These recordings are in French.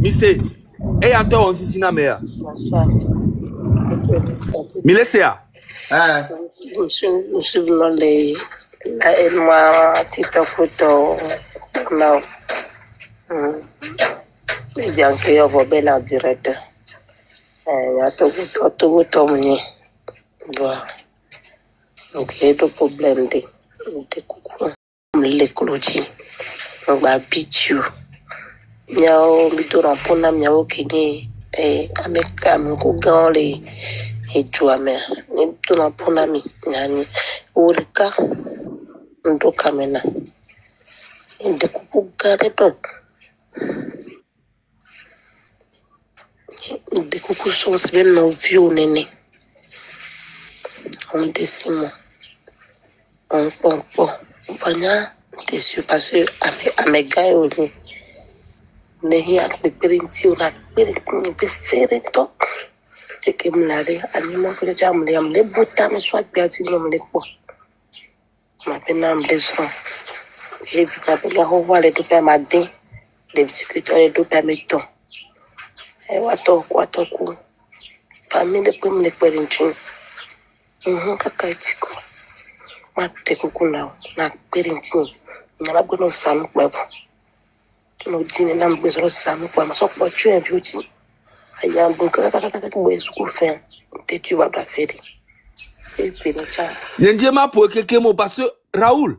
Mise, et ante on si na meya. Milesea. Nous suivons les moi tita photo now. Et bien que yo va bel en direct. Ya to mni. Voilà. Donc il y a des problèmes de coucou. Les clôtures. On va bitu. Miao bidora pona miao kini ameka mkuga ole ejuame ni tuna pona mi nyani urika ndo kamena inde kukuga reto inde kukuso sben no view nene on décimo on panya déçu parce que amega oli nehi akpekperenti ora kpereto teke mlare anima fele jamle amle bota me so apiati no mle po ma pena mle so e vita pega ho vale do pe madin de discuter do pe meton e wato ku famille pe mle perenti kakaitiko ma te kukuna na perenti nyala gono sam kwebo no dine na mbezoro samu kwa masoko chwe beauty ayambo kaka school fin te tu va pas faire et puis no cha Yenje ma po keke mo parce que Raoul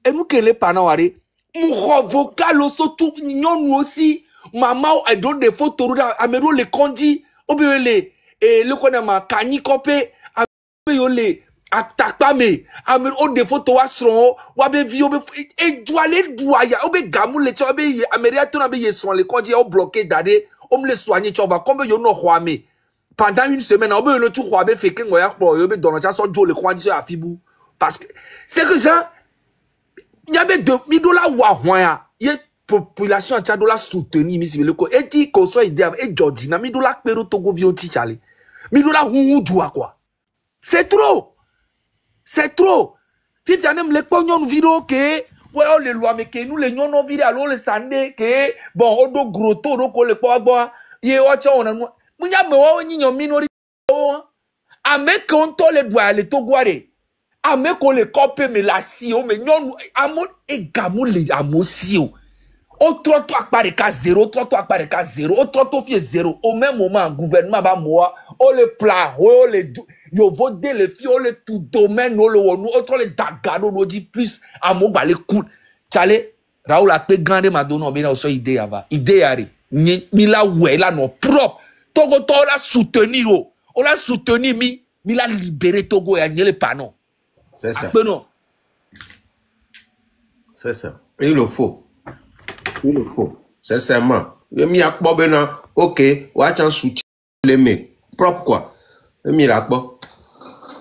et nous que les panawari mon vocal aussi tout nous aussi maman a donné des photos amero le kondi obele et le konama kani kopé amero attaque pas mais amero des photos asron wa be vi obe e douale douaya obe gamu le chobe ameria to na be yeson le kondi o bloqué dade o me le soigner tu va comme yo no khoame pendant une semaine obe no tu khoabe feke ngoya kpo yo be dono cha so jo le kondi so afibu parce que c'est que ça il y avait $2,000 wa hoya ye population cha dola soutenir mi sibele ko e di ko so ide e Georgina $1,000 pero Togo vi on ti chale $1,000 hu doa quoi c'est trop. C'est trop. Si tu as même les pognons vidéo que ouais on les lois mais que nous les non vidéo alors les sandé que bon on do gros to do ko le po agbo ye watch on na munya me wo nyinyo minorité ame ko to le doa le to guare ame ko le copé me la si o me nyon amo e gamu le amosi o trop to akpare ka 0 trop to akpare ka 0 o trop to fie 0 au même moment gouvernement ba moi o le plat o le yo vote les filles on le tout domaine on le nous autre les dagado nous dit plus à mon balé cool chale Raoul a pe gande madonna bien au so idée ava idée ari mi la ouais là non propre Togo to la soutenir on la soutenir mi la libérer Togo ya nyele panon c'est ça non c'est ça il le faut sincèrement mi akpo bena OK watch en soutien les mecs propre quoi mi la akpo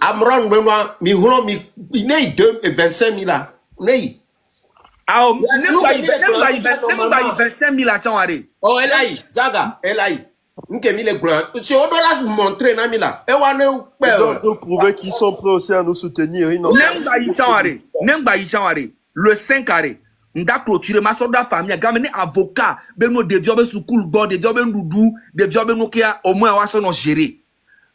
Amron Benoît, mi hulon mi né 25 000 là. Né. Ah, même pas 25 000 à Chanwari. Oh, Elai, Zaga, Elai. N'ke mi les blancs. Si on doit la montrer na mi là. E wa ne nous prouver qu'ils sont prêts aussi à nous soutenir. Nem ba Chanwari. Le 5 carré. Nda clôturer ma soda famille gamene avocat beno devio be sukul god devio be ndudu devio be nokia au moins wa so no gérer.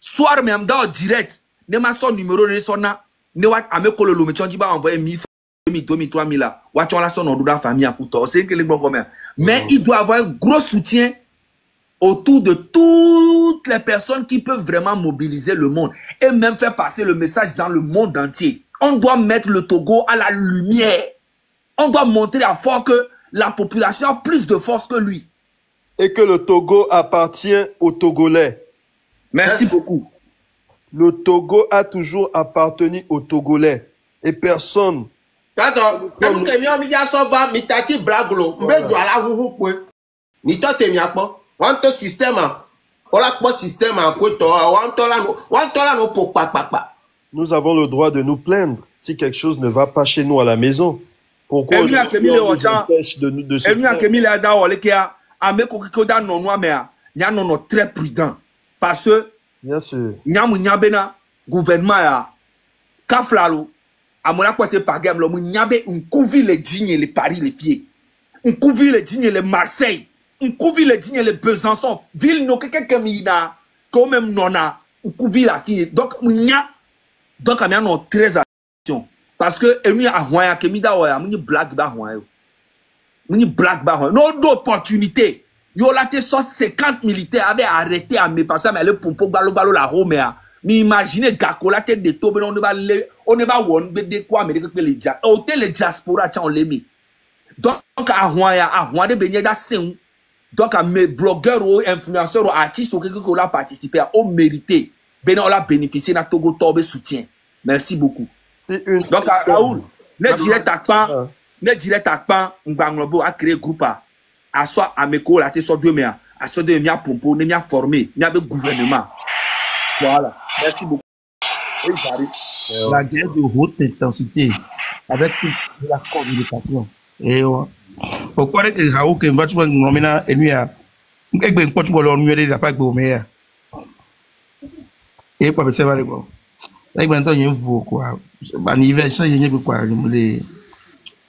Soir même dans direct. Ne ma son numéro de son na ne wa amekolo lo me chonji ba envoyer 1 000 3 000 là wa chon son oduda famille à couteau c'est que les bon commun mais il doit avoir un gros soutien autour de toutes les personnes qui peuvent vraiment mobiliser le monde et même faire passer le message dans le monde entier. On doit mettre le Togo à la lumière. On doit montrer à fort que la population a plus de force que lui et que le Togo appartient aux Togolais. Merci beaucoup. Le Togo a toujours appartenu aux Togolais et personne. Attends, quand tu viens mi so va mi tati blaglo, mbe do ala huhu pe. Ni to te mi apo. Wan to système a. Ola po système a ko to, wan to la no po pa. Nous avons le droit de nous plaindre si quelque chose ne va pas chez nous à la maison. Pourquoi on nous empêche de se plaindre? Très prudent parce que bien sûr. Nyabena gouvernement ya kaflalo amona quoi c'est pas game lo nyabe unkuvi les dignes les Paris les fiers unkuvi les dignes les Marseille on couvre les dignes les Besançon ville no quelqu'un mina quand même nona on couvre la fille donc nya donc amia non très attention parce que emi a hoya ke mi da hoya muni black ba hoya muni black ba hoya no d'opportunité yo la te 150 militaires avaient arrêté à me passer mais le pompo balo la Romea mais imaginez gako la tête de tobe on ne va won be de quoi Amérique que les dia hôtel les diaspora cha on l'emi donc à hoya de benye da sen donc à mes blogueurs ou influenceurs ou artistes ou quelqu'un qui a participé au mérité ben on a bénéficié na Togo tobe soutien merci beaucoup donc à Raoul ne direct à pan ngbangobo a créé groupe à soit à Meko la te so deux mais à so de mia pompo ne mia formé mia be gouvernement voilà merci beaucoup et j'arrive la guerre de haute intensité avec toute la communication et pourquoi que Raoul que va tu nomina enu a egbe npo tu lo nu la pa gbe o me ya e pa be se va le go egbe nto yen vo quoi ba ni ve so yen be quoi le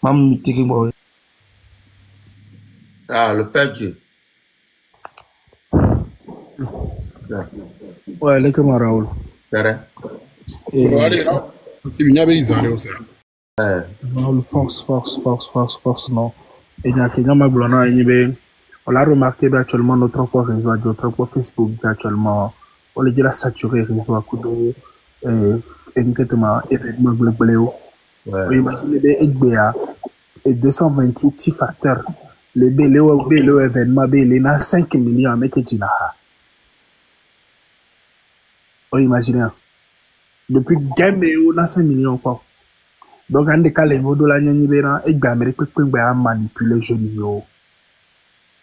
mam mi teke bo ah le père Dieu ouais le comme Raoul père c'est bien ils ont aussi Raoul force non et il y a quelqu'un ma blona on l'a remarqué actuellement notre propre réseau notre propre Facebook actuellement on les dit saturé réseau à coup de événement global imaginez des EGBA et 228 petits facteurs les BLO événement BL na 5 millions mais que tu n'as on imagine depuis game on a 5 millions encore donc en des cas les mots de la nyibera EGBA Amérique peut manipuler jeux vidéo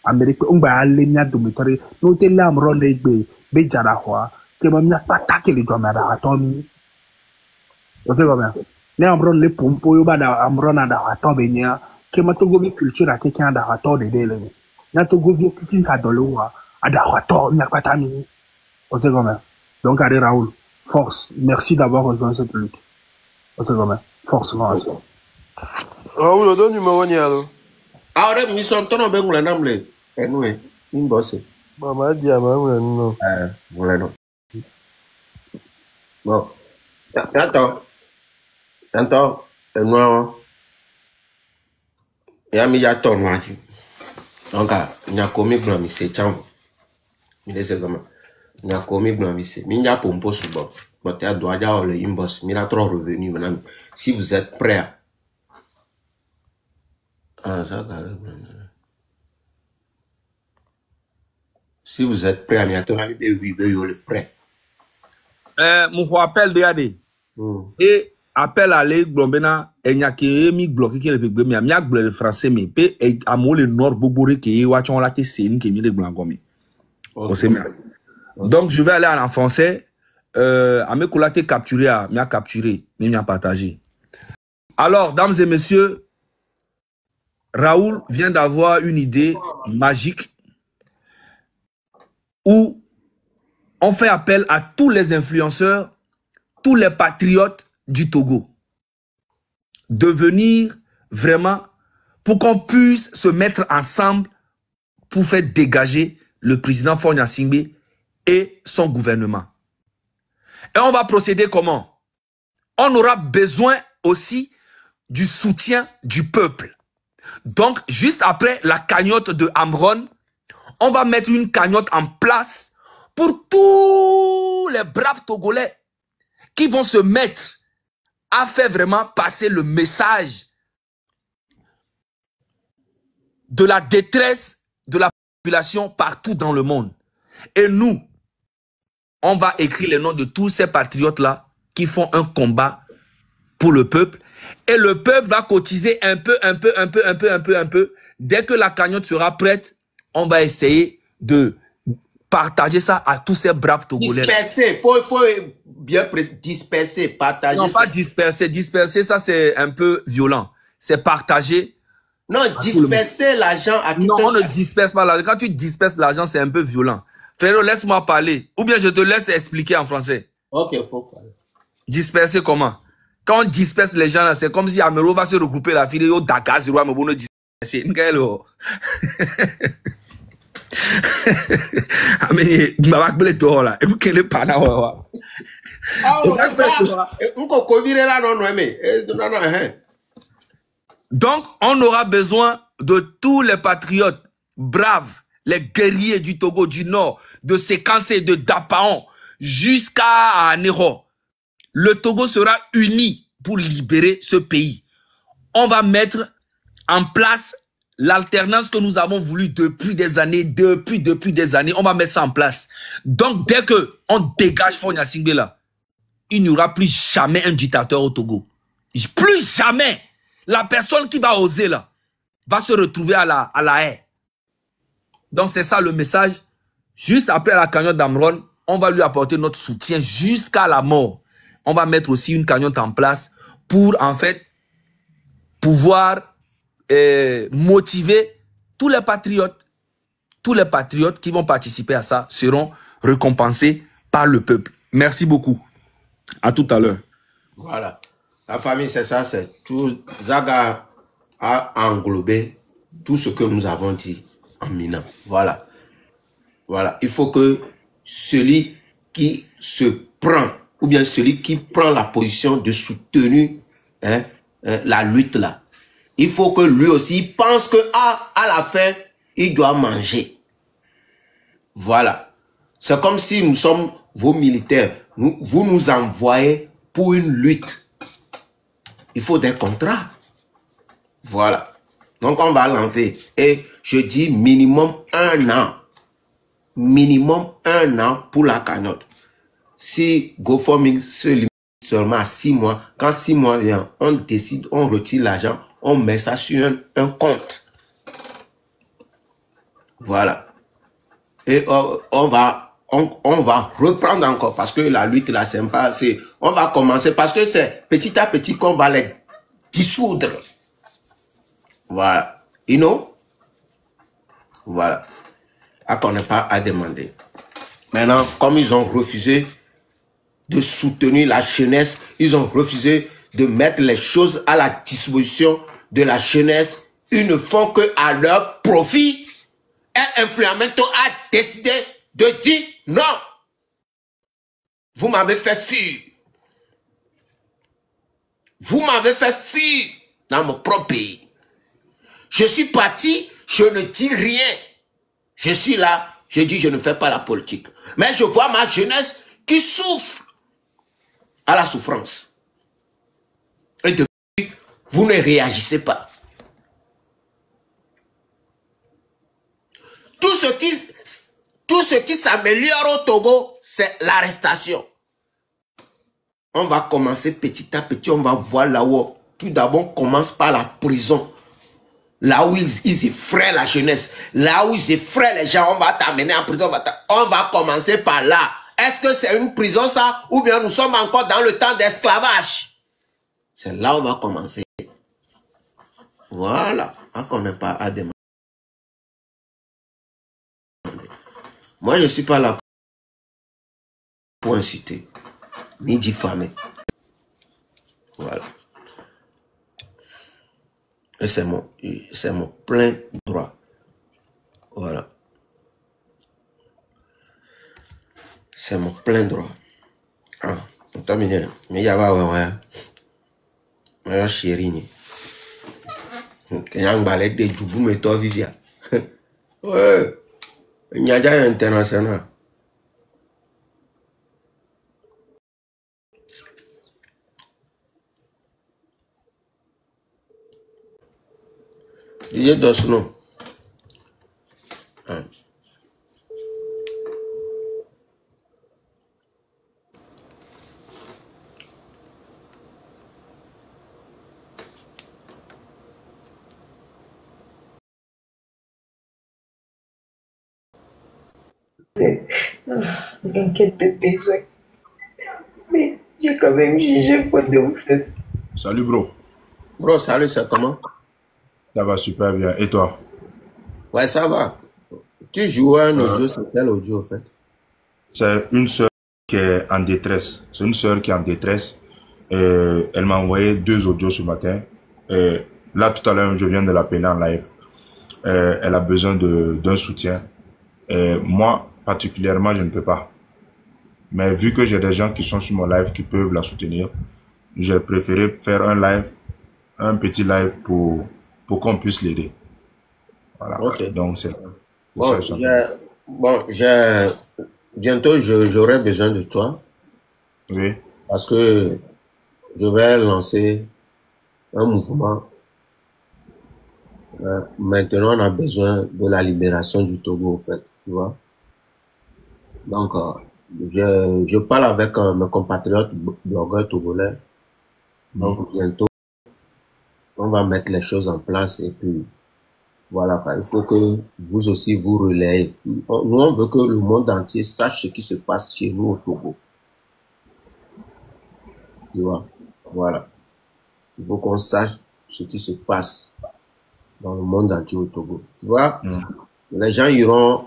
Amérique on va aller nya domitore no te la amron EGBA be jara hoa que même n'a pas attaqué les domères à Tommy on sait comment ne amron les pompo yo ba da amron da ato be nya que ma to gobi culture à quelqu'un da ato de dele na to gobi quelqu'un ka dolowa ada ato nya patami on sait comment donc allez Raoul force merci d'avoir rejoint cette lutte on sait comment force non Raoul donne numéro nialo ahora mi son tono be ngula namle enwe imbosse mama dia mama no ngula no bon tanto enwa ya mi ya tono ati donc nya komi blanc mi se cham mi laisse comme nya komi blanc mi se mi nya pompo subo but ya doit ya le imbosse mi la trop revenu maintenant si vous êtes prêts si vous êtes prêts à m'y attendre, le prêt. Mon appel de Yade. Et appel à les Glombena, et n'y a que mi bloqué qui est le mais mi a le français, mais pe à moi le nord boboré qui est watchon la qui c'est une qui mi le blangomi. Donc je vais aller en français. À mes collègues capturé, à mi a capturé, mi a partagé. Alors, dames et messieurs, Raoul vient d'avoir une idée magique où on fait appel à tous les influenceurs, tous les patriotes du Togo, de venir vraiment pour qu'on puisse se mettre ensemble pour faire dégager le président Faure Gnassingbé et son gouvernement. Et on va procéder comment? On aura besoin aussi du soutien du peuple. Donc, juste après la cagnotte de Amron, on va mettre une cagnotte en place pour tous les braves Togolais qui vont se mettre à faire vraiment passer le message de la détresse de la population partout dans le monde. Et nous, on va écrire les noms de tous ces patriotes-là qui font un combat pour le peuple. Et le peuple va cotiser un peu. Dès que la cagnotte sera prête, on va essayer de partager ça à tous ces braves Togolais. Disperser, faut bien disperser, partager. Non, pas disperser. Disperser, ça c'est un peu violent. C'est partager. Non, disperser l'argent à tout. Non, on ne disperse pas l'argent. Quand tu disperses l'argent, c'est un peu violent. Frérot, laisse-moi parler. Ou bien je te laisse expliquer en français. Ok, faut parler. Disperser comment? Quand on disperse les gens, c'est comme si Amero va se regrouper la fille au Dakar, c'est disperser. Mais Mabakble Tola, et vous qu'elle est pas là. Donc, on aura besoin de tous les patriotes braves, les guerriers du Togo du Nord, de Séquencé, de Dapaon, jusqu'à Nero. Le Togo sera uni pour libérer ce pays. On va mettre en place l'alternance que nous avons voulu depuis des années, depuis des années. On va mettre ça en place. Donc, dès que on dégage Fonya Singbela, il n'y aura plus jamais un dictateur au Togo. Plus jamais. La personne qui va oser là, va se retrouver à la haie. Donc, c'est ça le message. Juste après la cagnotte d'Amron, on va lui apporter notre soutien jusqu'à la mort. On va mettre aussi une cagnotte en place pour, en fait, pouvoir motiver tous les patriotes. Tous les patriotes qui vont participer à ça seront récompensés par le peuple. Merci beaucoup. À tout à l'heure. Voilà. La famille, c'est ça, c'est tout. Zaga a englobé tout ce que nous avons dit en minant. Voilà. Voilà. Il faut que celui qui se prend, ou bien celui qui prend la position de soutenir la lutte là, il faut que lui aussi pense que à la fin, il doit manger. Voilà. C'est comme si nous sommes vos militaires. Vous nous envoyez pour une lutte. Il faut des contrats. Voilà. Donc, on va l'enlever. Et je dis minimum 1 an. Minimum 1 an pour la cagnotte. Si GoFundMe se limite seulement à 6 mois, quand 6 mois vient, on décide, on retire l'argent, on met ça sur un compte. Voilà. Et on va reprendre encore parce que la lutte là, c'est pas assez. On va commencer parce que c'est petit à petit qu'on va les dissoudre. Voilà. You know? Voilà. À qu'on n'est pas à demander. Maintenant, comme ils ont refusé de soutenir la jeunesse, ils ont refusé de mettre les choses à la disposition de la jeunesse. Ils ne font que à leur profit. Et Influamento a décidé de dire non. Vous m'avez fait fuir. Vous m'avez fait fuir dans mon propre pays. Je suis parti, je ne dis rien. Je suis là, je dis je ne fais pas la politique. Mais je vois ma jeunesse qui souffre à la souffrance. Et depuis, vous ne réagissez pas. Tout ce qui s'améliore au Togo, c'est l'arrestation. On va commencer petit à petit, on va voir là-haut. Tout d'abord, on commence par la prison. Là où ils effraient la jeunesse, là où ils effraient les gens, on va t'amener en prison. On va commencer par là. Est-ce que c'est une prison ça? Ou bien nous sommes encore dans le temps d'esclavage? C'est là où on va commencer. Voilà. On n'est pas à demander. Moi, je ne suis pas là pour inciter, ni diffamer. Voilà. Et c'est mon plein droit. Voilà. C'est mon plein droit. Ah, mais il y a ma chérie. Quand on balai de Djoubou, mais toi, Vivia. Ouais. Il y a déjà international. Il y a d'autres noms. L'enquête de besoin. Mais j'ai quand même jugé faute de vous. Salut bro. Bro, salut, c'est comment? Ça va super bien. Et toi? Ouais, ça va. Tu joues un audio, c'est quel audio en fait? C'est une soeur qui est en détresse. C'est une soeur qui est en détresse. Elle m'a envoyé 2 audios ce matin. Là, tout à l'heure, je viens de l'appeler en live. Elle a besoin d'un soutien. Et moi, particulièrement, je ne peux pas. Mais vu que j'ai des gens qui sont sur mon live qui peuvent la soutenir, j'ai préféré faire un petit live pour qu'on puisse l'aider. Voilà. Ok. Donc, c'est bon, bientôt, j'aurai besoin de toi. Oui. Parce que je vais lancer un mouvement. Maintenant, on a besoin de la libération du Togo, en fait, tu vois. Donc, je parle avec mes compatriotes blogueurs togolais. Donc, bientôt, on va mettre les choses en place et puis, voilà, il faut que vous aussi vous relayez. Nous, on veut que le monde entier sache ce qui se passe chez nous au Togo. Tu vois, voilà. Il faut qu'on sache ce qui se passe dans le monde entier au Togo. Tu vois, les gens iront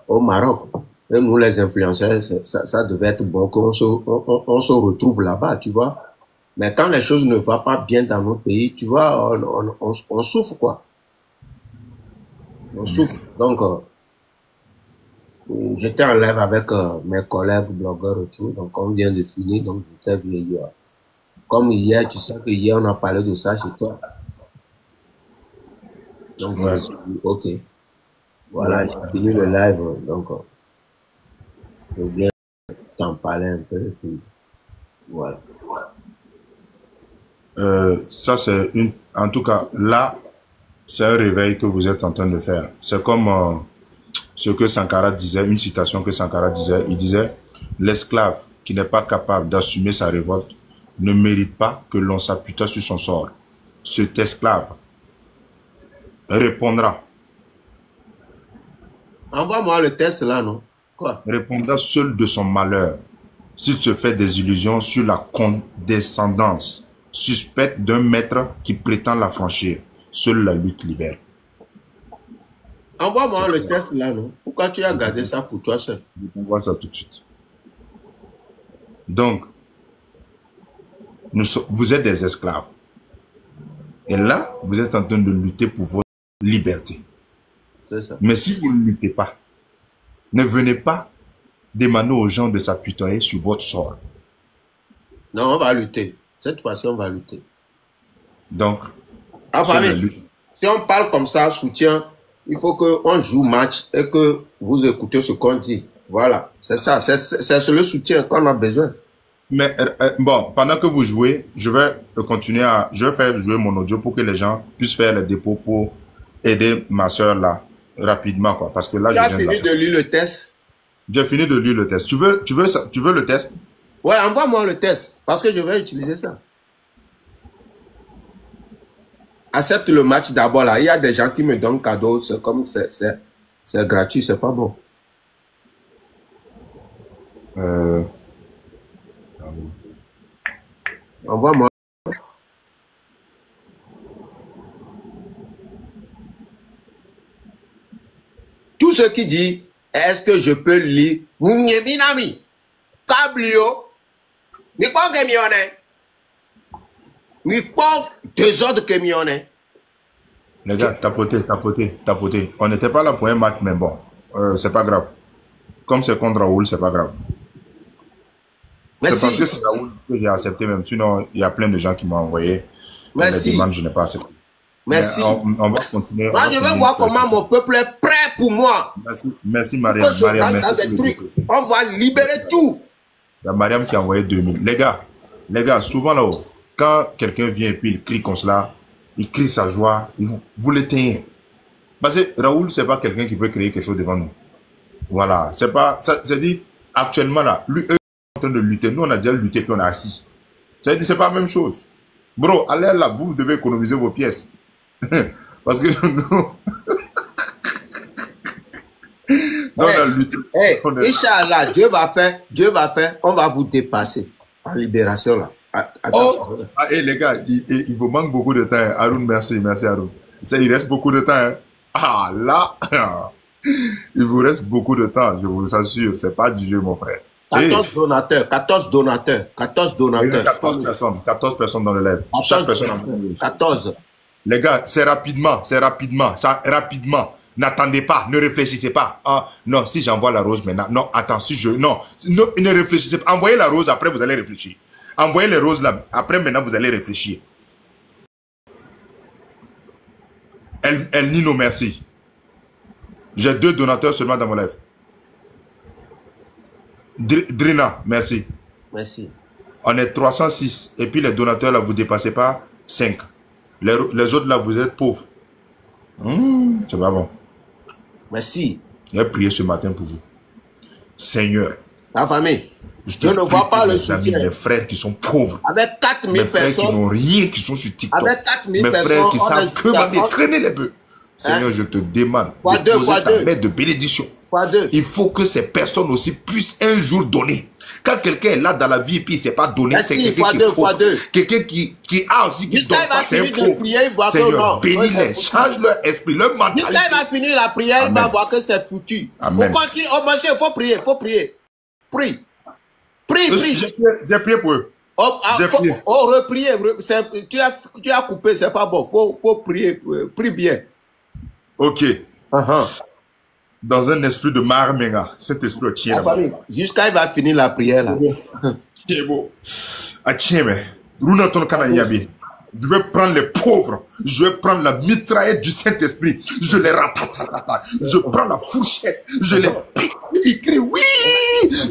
au Maroc. Et nous, les influenceurs, ça devait être bon qu'on on se retrouve là-bas, tu vois. Mais quand les choses ne vont pas bien dans notre pays, tu vois, on souffre, quoi. On souffre. Donc, j'étais en live avec mes collègues blogueurs et tout. Donc, on vient de finir. Donc, j'étais venu hier. Comme hier, tu sais que hier, on a parlé de ça chez toi. Donc, je me suis dit, ok. Voilà, j'ai fini le live. Donc, je viens t'en parler un peu. Et puis, voilà. Ça, c'est en tout cas, là, c'est un réveil que vous êtes en train de faire. C'est comme ce que Sankara disait, une citation que Sankara disait. Il disait, l'esclave qui n'est pas capable d'assumer sa révolte ne mérite pas que l'on s'appuie sur son sort. Cet esclave répondra. Envoie-moi le test là, non? Quoi? Répondra seul de son malheur, s'il se fait des illusions sur la condescendance suspecte d'un maître qui prétend la franchir. Seule la lutte libère. Envoie-moi le test là, non? Pourquoi tu as gardé ça pour toi seul? On voit ça tout de suite. Donc, vous êtes des esclaves. Et là, vous êtes en train de lutter pour votre liberté. C'est ça. Mais si vous ne luttez pas, ne venez pas demander aux gens de s'appuyer sur votre sort. Non, on va lutter. Cette fois-ci, on va lutter. Donc, si on parle comme ça, soutien, il faut qu'on joue match et que vous écoutez ce qu'on dit. Voilà, c'est ça. C'est le soutien qu'on a besoin. Mais bon, pendant que vous jouez, je vais continuer je vais faire jouer mon audio pour que les gens puissent faire les dépôts pour aider ma soeur là, rapidement, quoi. Parce que là, tu as fini de lire le test? J'ai fini de lire le test. Tu veux le test? Ouais, envoie-moi le test, parce que je vais utiliser ça. Accepte le match d'abord là. Il y a des gens qui me donnent cadeau, c'est comme c'est gratuit, c'est pas bon. Envoie-moi. Tout ce qui dit, est-ce que je peux lire? Minami, Cablio, mi pas camionnette. Mi pas désordre camionnette. Les gars, tapoter. On n'était pas là pour un match, mais bon, c'est pas grave. Comme c'est contre Raoul, c'est pas grave. C'est parce que c'est Raoul que j'ai accepté même. Sinon, il y a plein de gens qui m'ont envoyé. Les demandes, je n'ai pas accepté. Merci. On va continuer. Moi, je vais voir comment mon peuple est prêt pour moi. Merci Mariam. On va libérer tout. Il y a Mariam qui a envoyé 2000. Les gars, souvent là-haut, quand quelqu'un vient et puis il crie comme cela, il crie sa joie, vous l'éteignez. Parce que Raoul, c'est pas quelqu'un qui peut créer quelque chose devant nous. Voilà. C'est dit, actuellement là, lui, eux, sont en train de lutter. Nous, on a déjà lutté puis on a assis. C'est pas la même chose. Bro, allez là, vous devez économiser vos pièces. Parce que nous, on a lutté. Inch'Allah, Dieu va faire, on va vous dépasser en libération là. Les gars, il vous manque beaucoup de temps. Haroun, merci Haroun. Il reste beaucoup de temps. Hein. Ah là, il vous reste beaucoup de temps, je vous assure. C'est pas du jeu, mon frère. 14 donateurs. 14 personnes dans le live. 14. Les gars, c'est rapidement. N'attendez pas, ne réfléchissez pas. Ah, non, si j'envoie la rose maintenant, non, attends, si je... Non, ne réfléchissez pas. Envoyez la rose, après vous allez réfléchir. Envoyez les roses là, après maintenant vous allez réfléchir. El Nino, merci. J'ai 2 donateurs seulement dans mon live. Drina, merci. Merci. On est 306. Et puis les donateurs là, vous ne dépassez pas 5. Les autres là, vous êtes pauvres. C'est pas bon. Merci. J'ai prié ce matin pour vous. Seigneur. La famille. Je ne vois pas les amis, mes frères qui sont pauvres. Avec 4000 personnes. Mes frères qui n'ont rien, qui sont sur TikTok. Avec 4000 mes personnes. Mes frères qui savent que traîner les bœufs. Seigneur, je te demande de poser ta main de bénédiction. Il faut que ces personnes aussi puissent un jour donner. Quand quelqu'un est là dans la vie et puis il ne s'est pas donné, c'est quelqu'un qui est pauvre. Quelqu'un qui a aussi, qui ne donne pas, c'est un pauvre. Seigneur, bénis-les, change leur esprit, leur mentalité. Jusqu'à il va finir la prière, il va voir que c'est foutu. Amen. Pour continuer, oh monsieur, il faut prier, il faut prier. Prie. Prie. J'ai prié pour eux. Reprier. Tu as coupé, c'est pas bon. Faut prier. Prie bien. Ok. Dans un esprit de marmenga, cet esprit tient. Jusqu'à il va finir la prière là. C'est beau. Tiens, mais. Je vais prendre les pauvres. Je vais prendre la mitraillette du Saint-Esprit. Je les ratatata. Je prends la fourchette. Je les pique. Ils crient oui.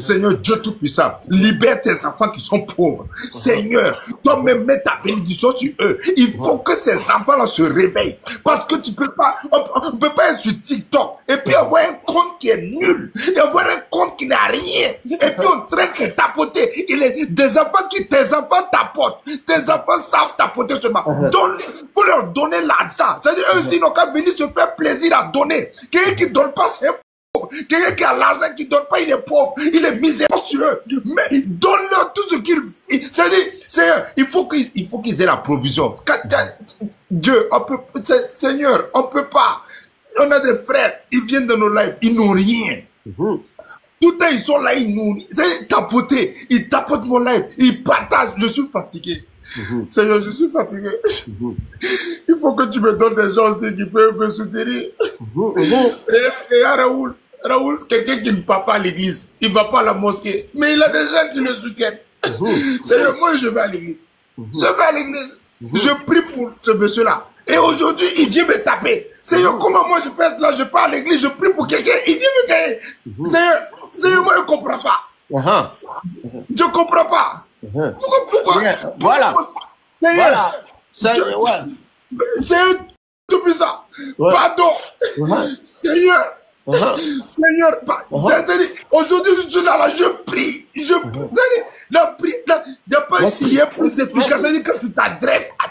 Seigneur Dieu Tout-Puissant, libère tes enfants qui sont pauvres. Seigneur, toi-même mets ta bénédiction sur eux. Il faut que ces enfants-là se réveillent. Parce que tu peux pas, on peut pas être sur TikTok et puis avoir un compte qui est nul. Et avoir un compte qui n'a rien. Et puis on traite de tapoter. Des enfants tes enfants tapotent. Tes enfants savent tapoter seulement. Pour leur donner l'argent. C'est-à-dire eux aussi n'ont qu'à venir se faire plaisir à donner. Quelqu'un qui ne donne pas, c'est pauvre. Quelqu'un qui a l'argent qui ne donne pas, il est pauvre. Il est misérable sur eux. Mais donne-leur tout ce qu'ils... C'est-à-dire, il faut qu'ils aient la provision. Dieu, Seigneur, on ne peut pas. On a des frères, ils viennent de nos lives, ils n'ont rien. Tout le temps, ils sont là, ils nourrissent. Ils tapotent mon live, ils partagent. Je suis fatigué. Seigneur, je suis fatigué. Il faut que tu me donnes des gens aussi qui peuvent me soutenir. Et Raoul, quelqu'un qui ne va pas à l'église, il ne va pas à la mosquée, mais il a des gens qui le soutiennent. Seigneur, moi je vais à l'église. Je vais à l'église. Je prie pour ce monsieur-là. Et aujourd'hui, il vient me taper. Seigneur, comment moi je peux être là, je pars à l'église, je prie pour quelqu'un, il vient me gagner. Seigneur, moi je ne comprends pas. Je ne comprends pas. Pourquoi? Voilà. Seigneur, Seigneur Tout-Puissant, pardon. Seigneur, Seigneur, aujourd'hui je suis là, je prie. La prière, il n'y a pas une prière plus efficace. C'est-à-dire quand tu t'adresses à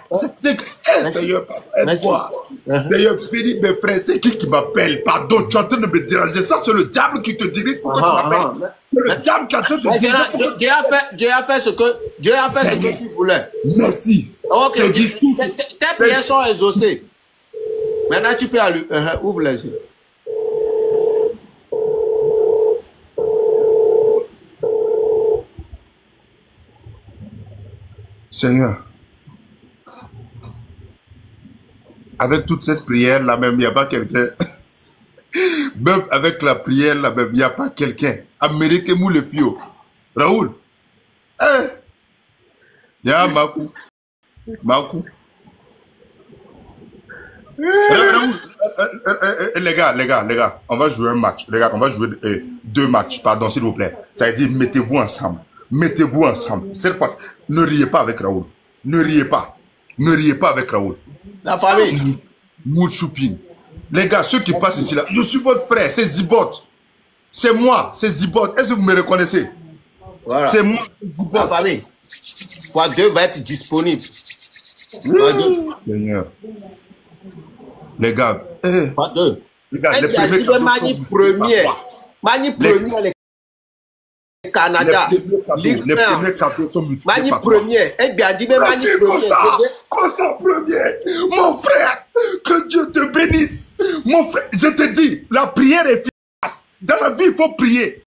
Seigneur, aide-moi. Seigneur, bénis mes frères, c'est qui m'appelle? Pardon, tu es en train de me déranger. Ça, c'est le diable qui te dirige. Pourquoi tu m'appelles? C'est le diable qui est en train de te diriger. Dieu a fait ce que tu voulais. Merci. Ok, tes prières sont exaucées. Maintenant, tu peux aller. Ouvre les yeux. Seigneur, avec toute cette prière-là même, il n'y a pas quelqu'un. Même avec la prière-là même, il n'y a pas quelqu'un. Américain-mou le fio. Raoul. Il y a Makou. Raoul. Les gars, on va jouer un match. Les gars, on va jouer 2 matchs, pardon, s'il vous plaît. Ça veut dire, mettez-vous ensemble. Mettez-vous ensemble. Cette fois, ne riez pas avec Raoul. Ne riez pas. Ne riez pas avec Raoul. La famille. Mouchoupine. Les gars, ceux qui passent ici là, je suis votre frère, c'est Zibot. C'est moi, c'est Zibot. Est-ce que vous me reconnaissez? Voilà. C'est moi, c'est Zibot. La famille. x2 va être disponible. Seigneur. Les gars. x2. Les gars, les premiers. Mani premier. Canada, les premiers cadeaux sont multipliés par premier. Eh bien, dis Mani premier. Comment premier? Mon frère, que Dieu te bénisse. Mon frère, je te dis, la prière est efficace. Dans la vie, il faut prier.